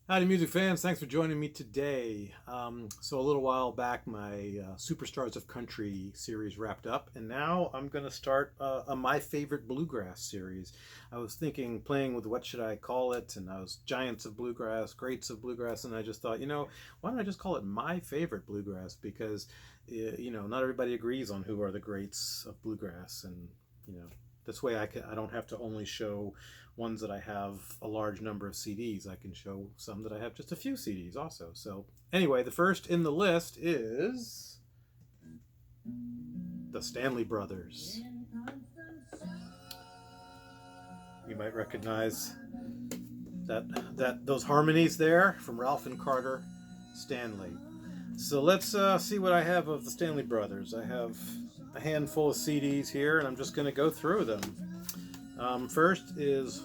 Howdy, music fans. Thanks for joining me today. So, a little while back, my Superstars of Country series wrapped up, and now I'm going to start a My Favorite Bluegrass series. I was thinking, playing with what should I call it, and I was Giants of Bluegrass, Greats of Bluegrass, and I just thought, why don't I just call it My Favorite Bluegrass? Because, not everybody agrees on who are the greats of Bluegrass, and, you know, this way I don't have to only show ones that I have a large number of CDs. I can show some that I have just a few CDs also. So anyway, the first in the list is the Stanley Brothers. You might recognize that those harmonies there from Ralph and Carter Stanley. So let's see what I have of the Stanley Brothers. I have a handful of CDs here, and I'm just going to go through them. First is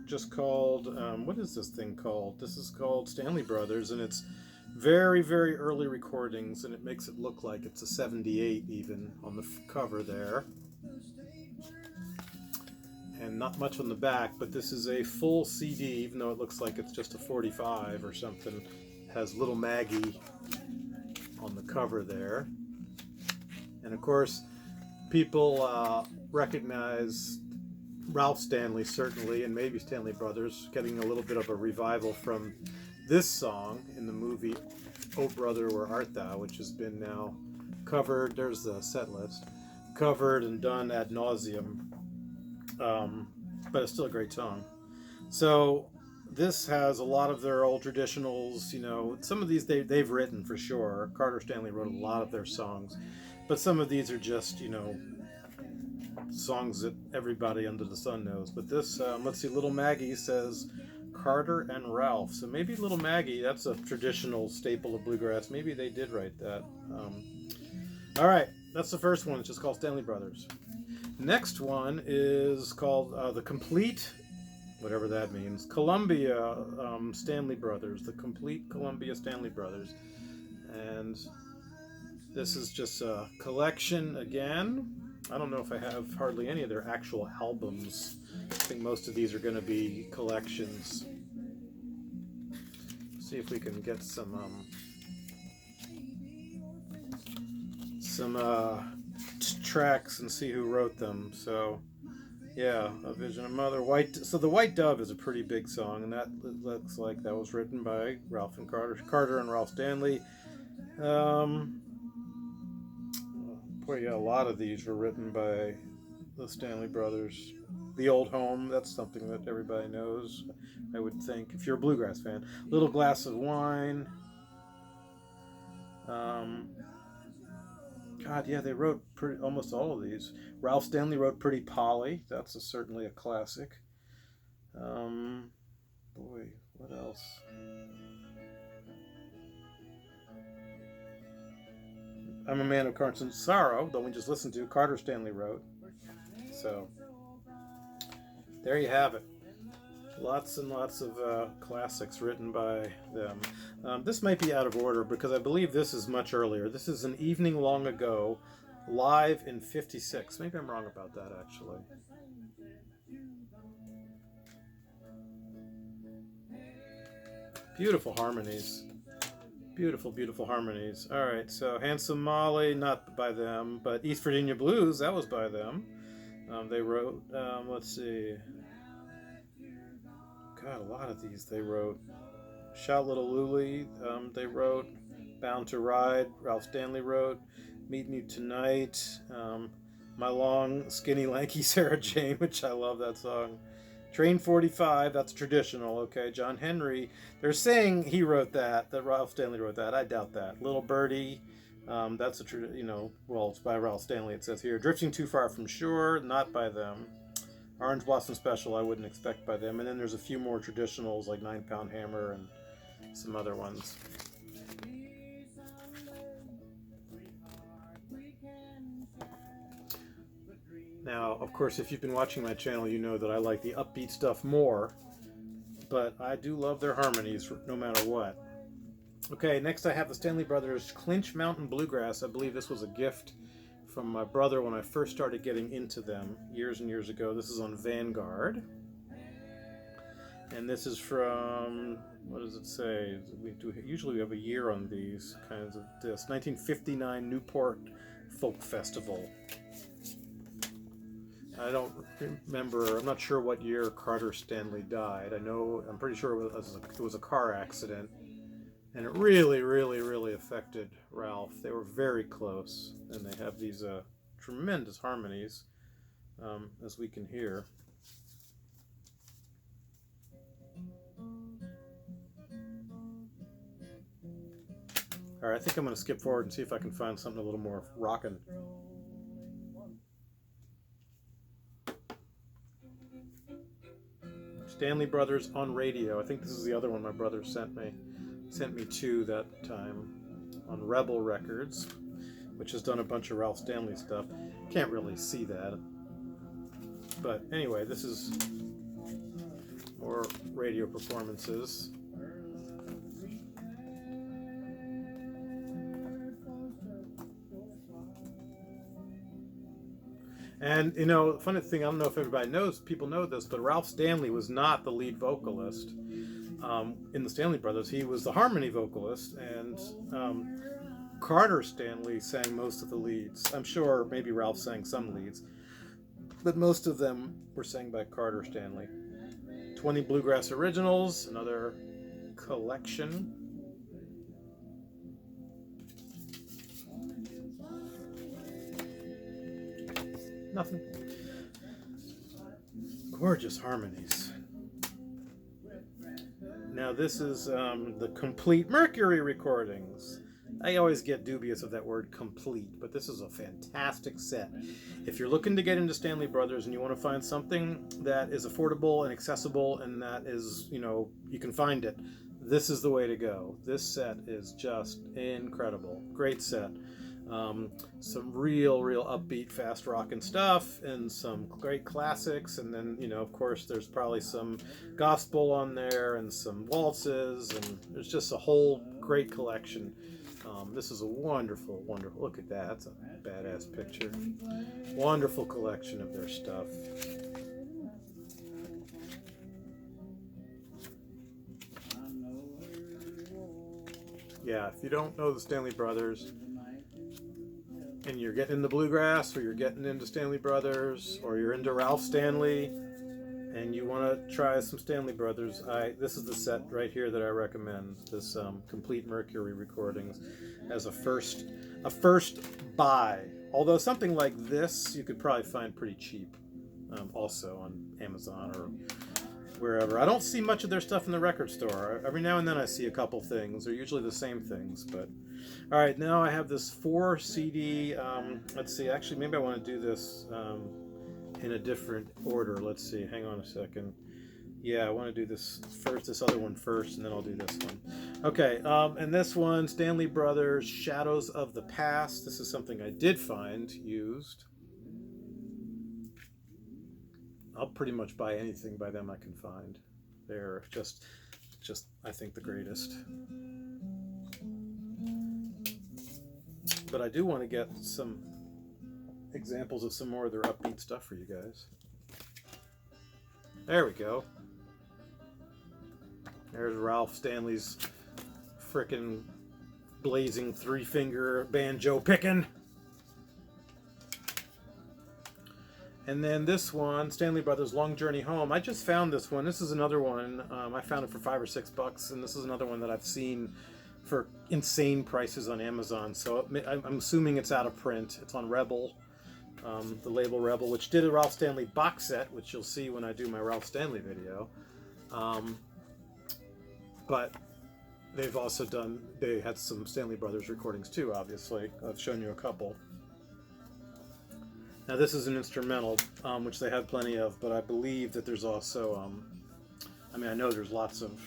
just called, what is this thing called? This is called Stanley Brothers, and it's very, very early recordings, and it makes it look like it's a 78 even on the cover there. And not much on the back, but this is a full CD, even though it looks like it's just a 45 or something. It has Little Maggie on the cover there. And of course, people recognize Ralph Stanley, certainly, and maybe Stanley Brothers, getting a little bit of a revival from this song in the movie Oh Brother, Where Art Thou, which has been now covered, there's the set list, covered and done ad nauseum, but it's still a great song. So this has a lot of their old traditionals, some of these they've written for sure. Carter Stanley wrote a lot of their songs, but some of these are just, songs that everybody under the sun knows. But this, let's see, Little Maggie says Carter and Ralph. So maybe Little Maggie, that's a traditional staple of bluegrass. Maybe they did write that. All right, that's the first one. It's just called Stanley Brothers. Next one is called The Complete, whatever that means, Columbia Stanley Brothers. The Complete Columbia Stanley Brothers. And this is just a collection again. I don't know if I have hardly any of their actual albums. I think most of these are going to be collections. See if we can get some tracks and see who wrote them. So, yeah, A Vision of Mother. So the White Dove is a pretty big song, and that looks like that was written by Ralph and Carter and Ralph Stanley. Boy, yeah, a lot of these were written by the Stanley Brothers. The Old Home, that's something that everybody knows, I would think, if you're a bluegrass fan. Little Glass of Wine. God, yeah, they wrote almost all of these. Ralph Stanley wrote Pretty Polly. That's certainly a classic. Boy, what else? I'm a Man of Constant Sorrow, that we just listened to, Carter Stanley wrote. So, there you have it. Lots and lots of classics written by them. This might be out of order because I believe this is much earlier. This is An Evening Long Ago, live in '56. Maybe I'm wrong about that, actually. Beautiful harmonies. Beautiful, beautiful harmonies. All right, so Handsome Molly, not by them, but East Virginia Blues, that was by them. They wrote, let's see. God, a lot of these they wrote. Shout Little Lily, they wrote. Bound to Ride, Ralph Stanley wrote. Meet Me Tonight, My Long, Skinny, Lanky Sarah Jane, which I love that song. Train 45, that's traditional, okay. John Henry, they're saying he wrote that Ralph Stanley wrote that. I doubt that. Little Birdie, that's well, it's by Ralph Stanley, it says here. Drifting Too Far from Shore, not by them. Orange Blossom Special, I wouldn't expect by them. And then there's a few more traditionals like 9 Pound Hammer and some other ones. Now, of course, if you've been watching my channel, you know that I like the upbeat stuff more, but I do love their harmonies no matter what. Okay, next I have the Stanley Brothers Clinch Mountain Bluegrass. I believe this was a gift from my brother when I first started getting into them years and years ago. This is on Vanguard. And this is from, what does it say? Usually we have a year on these kinds of discs. 1959 Newport Folk Festival. I don't remember, I'm not sure what year Carter Stanley died. I'm pretty sure it was a car accident. And it really, really, really affected Ralph. They were very close. And they have these tremendous harmonies, as we can hear. All right, I think I'm going to skip forward and see if I can find something a little more rockin'. Stanley Brothers on radio. I think this is the other one my brother sent me to that time on Rebel Records, which has done a bunch of Ralph Stanley stuff. Can't really see that. But anyway, this is more radio performances. And, you know, funny thing, I don't know if everybody knows, people know this, but Ralph Stanley was not the lead vocalist in the Stanley Brothers. He was the harmony vocalist, and Carter Stanley sang most of the leads. I'm sure maybe Ralph sang some leads, but most of them were sang by Carter Stanley. 20 Bluegrass Originals, another collection. Nothing. Gorgeous harmonies. Now this is the complete Mercury recordings. I always get dubious of that word complete, but this is a fantastic set. If you're looking to get into Stanley Brothers and you want to find something that is affordable and accessible and that is, you know, you can find it, this is the way to go. This set is just incredible. Great set. Some real upbeat, fast rockin' stuff, and some great classics, and then, you know, of course, there's probably some gospel on there, and some waltzes, and there's just a whole great collection. This is a wonderful, look at that, that's a badass picture. Wonderful collection of their stuff. Yeah, if you don't know the Stanley Brothers, and you're getting into bluegrass, or you're getting into Stanley Brothers, or you're into Ralph Stanley, and you want to try some Stanley Brothers, this is the set right here that I recommend. This complete Mercury recordings as a first buy. Although something like this you could probably find pretty cheap, also on Amazon or wherever. I don't see much of their stuff in the record store. Every now and then I see a couple things. They're usually the same things, but. All right, now I have this 4 CD. Let's see. Actually, maybe I want to do this in a different order. Let's see. Hang on a second. Yeah, I want to do this other one first, and then I'll do this one. Okay, and this one, Stanley Brothers, Shadows of the Past. This is something I did find used. I'll pretty much buy anything by them I can find. They're just I think, the greatest. But I do want to get some examples of some more of their upbeat stuff for you guys. There we go. There's Ralph Stanley's frickin' blazing 3-finger banjo picking. And then this one, Stanley Brothers Long Journey Home. I just found this one. This is another one. I found it for $5 or $6, and this is another one that I've seen for insane prices on Amazon. So I'm assuming it's out of print. It's on Rebel, the label Rebel, which did a Ralph Stanley box set, which you'll see when I do my Ralph Stanley video. But they've also they had some Stanley Brothers recordings too, obviously. I've shown you a couple. Now this is an instrumental, which they have plenty of, but I believe that there's also, I know there's lots of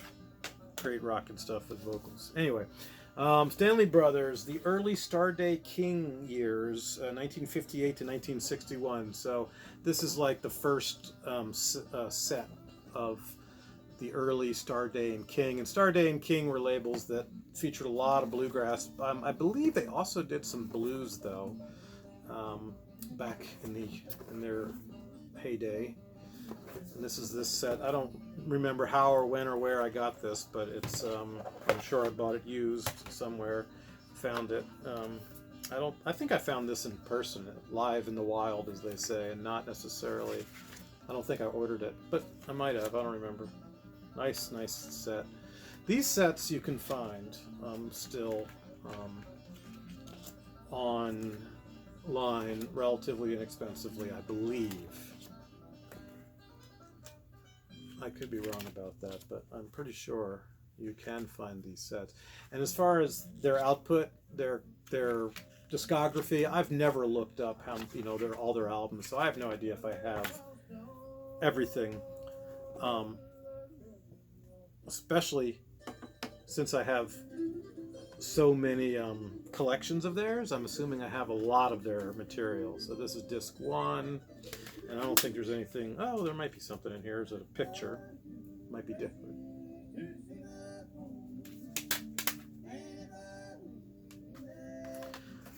great rock and stuff with vocals. Anyway, Stanley Brothers, the early Starday King years, 1958 to 1961. So this is like the first set of the early Starday and King. And Starday and King were labels that featured a lot of bluegrass. I believe they also did some blues, though, back in their heyday. And this is this set. I don't remember how or when or where I got this, but it's I'm sure I bought it used somewhere, found it. I think I found this in person, live in the wild, as they say, and not necessarily, I don't think I ordered it, but I might have, I don't remember. Nice set. These sets you can find still online relatively inexpensively, I believe. I could be wrong about that, but I'm pretty sure you can find these sets. And as far as their output, their discography, I've never looked up how, you know, all their albums, so I have no idea if I have everything. Especially since I have so many collections of theirs, I'm assuming I have a lot of their material. So this is disc 1, and I don't think there's anything. Oh, there might be something in here. Is it a picture? Might be different.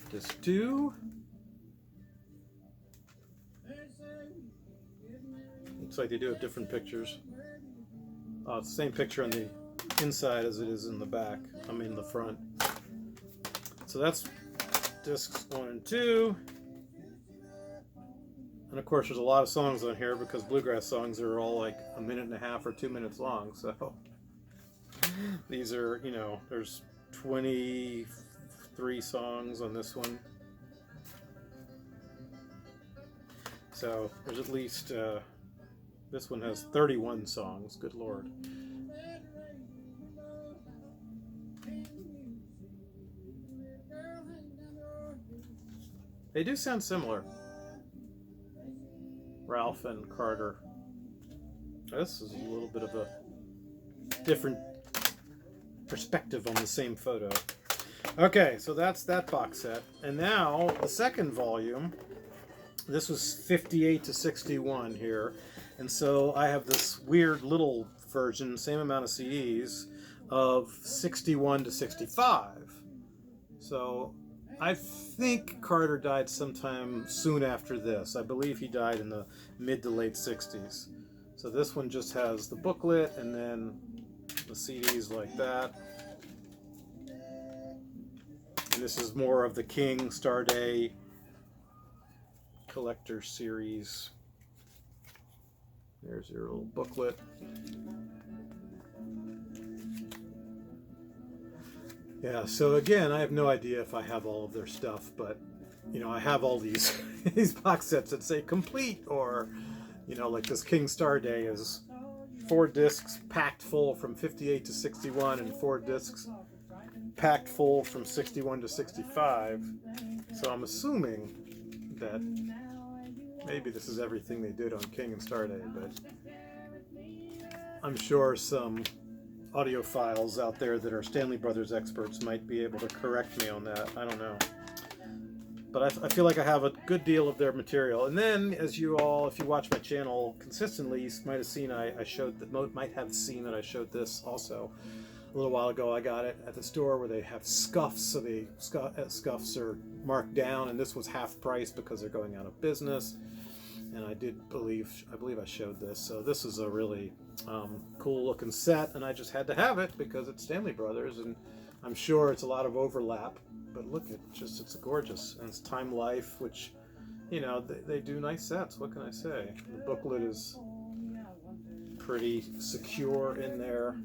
Disc 2. Looks like they do have different pictures. It's the same picture on the inside as it is in the back. I mean the front. So that's discs 1 and 2. And of course there's a lot of songs on here because Bluegrass songs are all like 1.5 minutes or 2 minutes long. So these are, you know, there's 23 songs on this one. So there's at least, this one has 31 songs, good Lord. They do sound similar. Ralph and Carter. This is a little bit of a different perspective on the same photo. Okay, so that's that box set. And now the second volume. This was 58 to 61 here. And so I have this weird little version, same amount of CDs, of 61 to 65. So I think Carter died sometime soon after this. I believe he died in the mid to late 60s. So this one just has the booklet and then the CDs like that. And this is more of the King Starday collector series. There's your little booklet. Yeah, so again, I have no idea if I have all of their stuff, but you know, I have all these these box sets that say complete, or you know, like this King Starday is 4 discs packed full from 58 to 61 and 4 discs packed full from 61 to 65. So I'm assuming that maybe this is everything they did on King and Starday, but I'm sure some audiophiles out there that are Stanley Brothers experts might be able to correct me on that. I don't know. But I feel like I have a good deal of their material. And then, as you all, if you watch my channel consistently, you might have seen I showed that I showed this also a little while ago. I got it at the store where they have scuffs, so the scuffs are marked down, and this was half price because they're going out of business. And I believe I showed this. So this is a really cool looking set, and I just had to have it because it's Stanley Brothers, and I'm sure it's a lot of overlap. But look, it's gorgeous, and it's Time Life, which, you know, they do nice sets. What can I say? The booklet is pretty secure in there.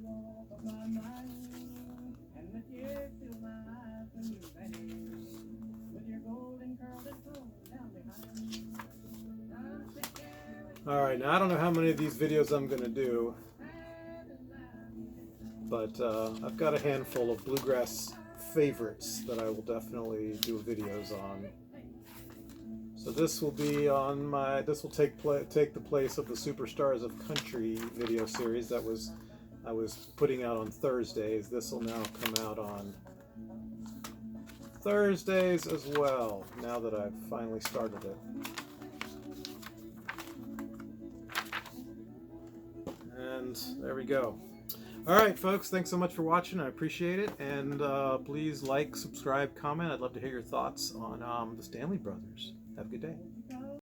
Alright, now I don't know how many of these videos I'm going to do, but I've got a handful of Bluegrass favorites that I will definitely do videos on. So this will be on this will take the place of the Superstars of Country video series that I was putting out on Thursdays. This will now come out on Thursdays as well, now that I've finally started it. And there we go. All right, folks, thanks so much for watching. I appreciate it. And please like, subscribe, comment. I'd love to hear your thoughts on the Stanley Brothers. Have a good day.